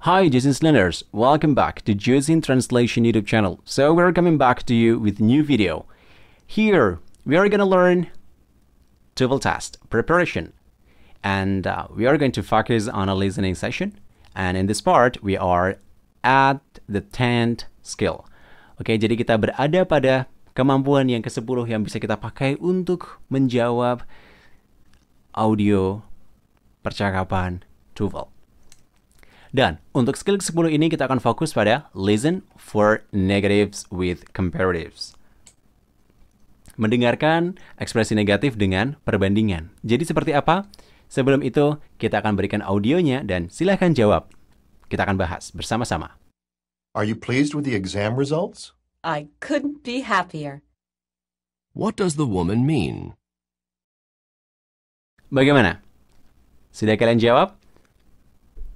Hi, Jason Slenders. Welcome back to Jason Translation YouTube channel. So we're coming back to you with new video. Here, we are gonna learn TOEFL test preparation. And we are going to focus on a listening session. And in this part, we are at the 10th skill. Oke, jadi kita berada pada kemampuan yang ke-10 yang bisa kita pakai untuk menjawab audio percakapan TOEFL. Dan untuk skill ke-10 ini kita akan fokus pada listen for negatives with comparatives. Mendengarkan ekspresi negatif dengan perbandingan. Jadi seperti apa? Sebelum itu, kita akan berikan audionya dan silahkan jawab. Kita akan bahas bersama-sama. Are you pleased with the exam results? I couldn't be happier. What does the woman mean? Bagaimana? Sudah kalian jawab?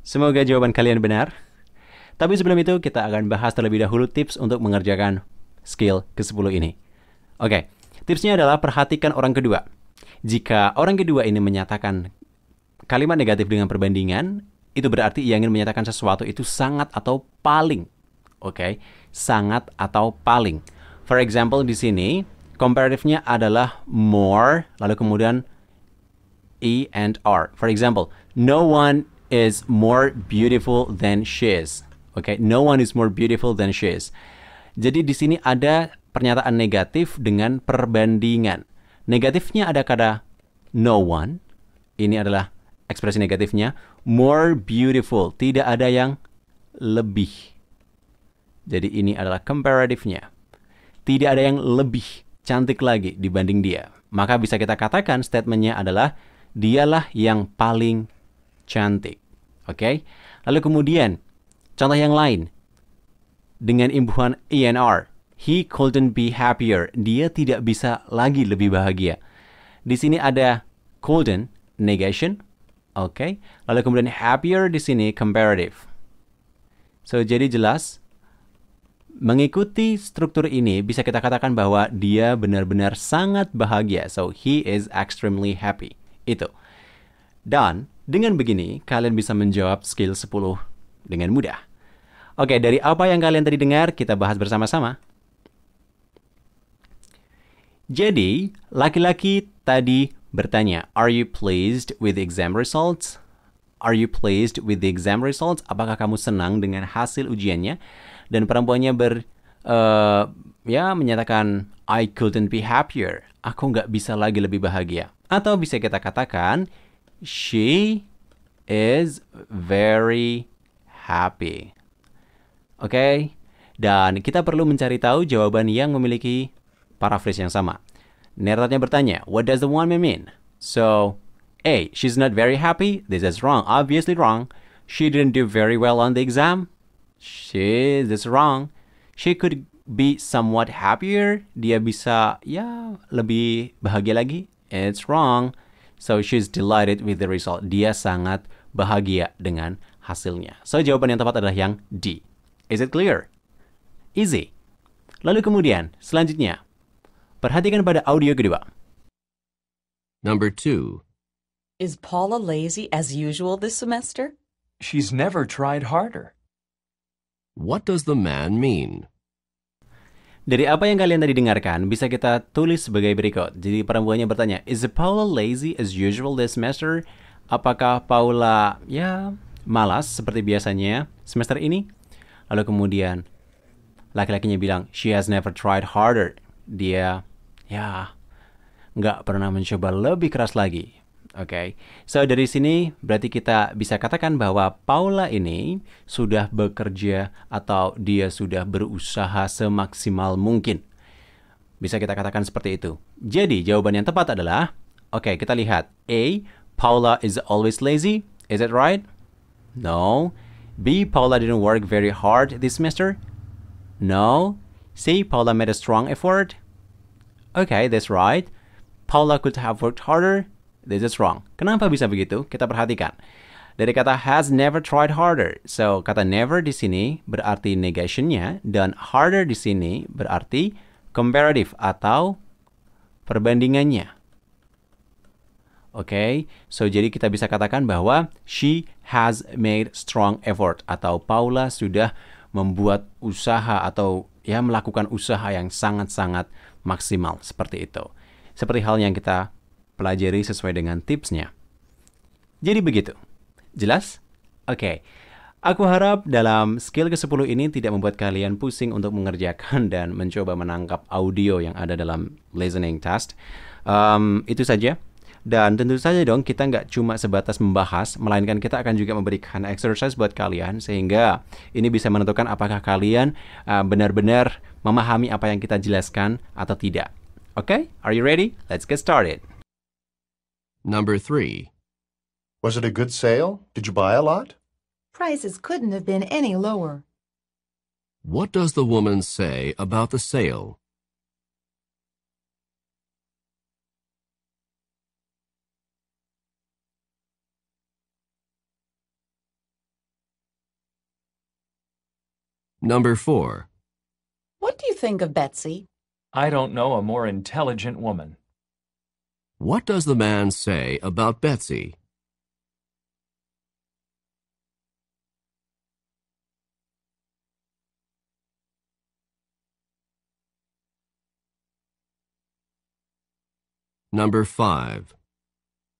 Semoga jawaban kalian benar. Tapi sebelum itu, kita akan bahas terlebih dahulu tips untuk mengerjakan skill ke-10 ini. Oke, tipsnya adalah perhatikan orang kedua. Jika orang kedua ini menyatakan kalimat negatif dengan perbandingan, itu berarti ia ingin menyatakan sesuatu itu sangat atau paling. Oke, sangat atau paling. For example, di sini, comparative-nya adalah more, lalu kemudian E and R. For example, no one is more beautiful than she is. Oke, no one is more beautiful than she is. Jadi di sini ada pernyataan negatif dengan perbandingan. Negatifnya ada kata no one. Ini adalah ekspresi negatifnya. More beautiful. Tidak ada yang lebih. Jadi ini adalah comparative-nya. Tidak ada yang lebih cantik lagi dibanding dia. Maka bisa kita katakan statement-nya adalah dialah yang paling cantik. Oke? Lalu kemudian, contoh yang lain. Dengan imbuhan ENR. He couldn't be happier. Dia tidak bisa lagi lebih bahagia. Di sini ada couldn't, negation. Oke? Lalu kemudian happier di sini comparative. So, jadi jelas, mengikuti struktur ini bisa kita katakan bahwa dia benar-benar sangat bahagia. So, he is extremely happy. Itu. Dan dengan begini, kalian bisa menjawab skill 10 dengan mudah. Oke, dari apa yang kalian tadi dengar, kita bahas bersama-sama. Jadi, laki-laki tadi bertanya, are you pleased with the exam results? Are you pleased with the exam results? Apakah kamu senang dengan hasil ujiannya? Dan perempuannya menyatakan, I couldn't be happier. Aku nggak bisa lagi lebih bahagia. Atau bisa kita katakan, she is very happy. Oke? Dan kita perlu mencari tahu jawaban yang memiliki paraphrase yang sama. Naratornya bertanya, what does the woman mean? So, A, she's not very happy. This is wrong. Obviously wrong. She didn't do very well on the exam. This is wrong. She could be somewhat happier. Dia bisa, lebih bahagia lagi. It's wrong. So, she's delighted with the result. Dia sangat bahagia dengan hasilnya. So, jawaban yang tepat adalah yang D. Is it clear? Easy. Lalu kemudian, selanjutnya, perhatikan pada audio kedua. Number 2. Is Paula lazy as usual this semester? She's never tried harder. What does the man mean? Dari apa yang kalian tadi dengarkan, bisa kita tulis sebagai berikut. Jadi perempuannya bertanya, is Paula lazy as usual this semester? Apakah Paula, malas seperti biasanya semester ini? Lalu kemudian, laki-lakinya bilang, she has never tried harder. Dia, nggak pernah mencoba lebih keras lagi. Oke, so dari sini berarti kita bisa katakan bahwa Paula ini sudah bekerja atau dia sudah berusaha semaksimal mungkin. Bisa kita katakan seperti itu. Jadi jawaban yang tepat adalah, kita lihat. A, Paula is always lazy. Is it right? No. B, Paula didn't work very hard this semester. No. C, Paula made a strong effort. Okay, that's right. Paula could have worked harder. This is wrong. Kenapa bisa begitu? Kita perhatikan. Dari kata has never tried harder. So, kata never di sini berarti negationnya dan harder di sini berarti comparative atau perbandingannya. Oke, so jadi kita bisa katakan bahwa she has made strong effort atau Paula sudah membuat usaha atau ya melakukan usaha yang sangat-sangat maksimal seperti itu. Seperti hal yang kita pelajari sesuai dengan tipsnya. Jadi begitu. Jelas? Oke. Aku harap dalam skill ke-10 ini tidak membuat kalian pusing untuk mengerjakan dan mencoba menangkap audio yang ada dalam listening test. Itu saja. Dan tentu saja dong kita nggak cuma sebatas membahas, melainkan kita akan juga memberikan exercise buat kalian sehingga ini bisa menentukan apakah kalian benar-benar memahami apa yang kita jelaskan atau tidak. Okay? Are you ready? Let's get started. Number 3. Was it a good sale? Did you buy a lot? Prices couldn't have been any lower. What does the woman say about the sale? Number 4. What do you think of Betsy? I don't know a more intelligent woman. What does the man say about Betsy? Number 5.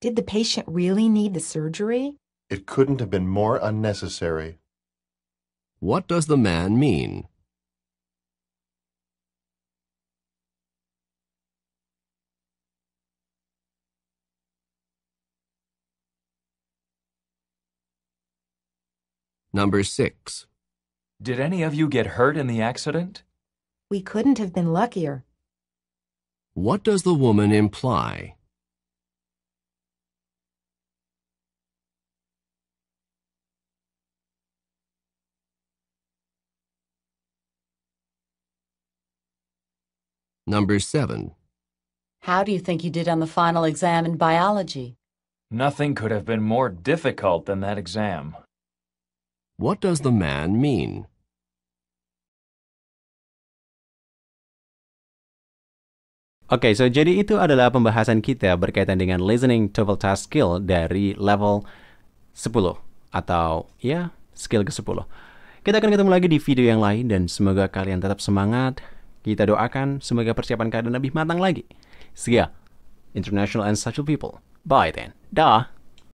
Did the patient really need the surgery? It couldn't have been more unnecessary. What does the man mean? Number 6. Did any of you get hurt in the accident? We couldn't have been luckier. What does the woman imply? Number 7. How do you think you did on the final exam in biology? Nothing could have been more difficult than that exam. What does the man mean? Oke, so jadi itu adalah pembahasan kita berkaitan dengan listening TOEFL task skill dari level 10 atau ya skill ke-10. Kita akan ketemu lagi di video yang lain dan semoga kalian tetap semangat. Kita doakan semoga persiapan kalian lebih matang lagi. See ya, international and social people. Bye then. Dah.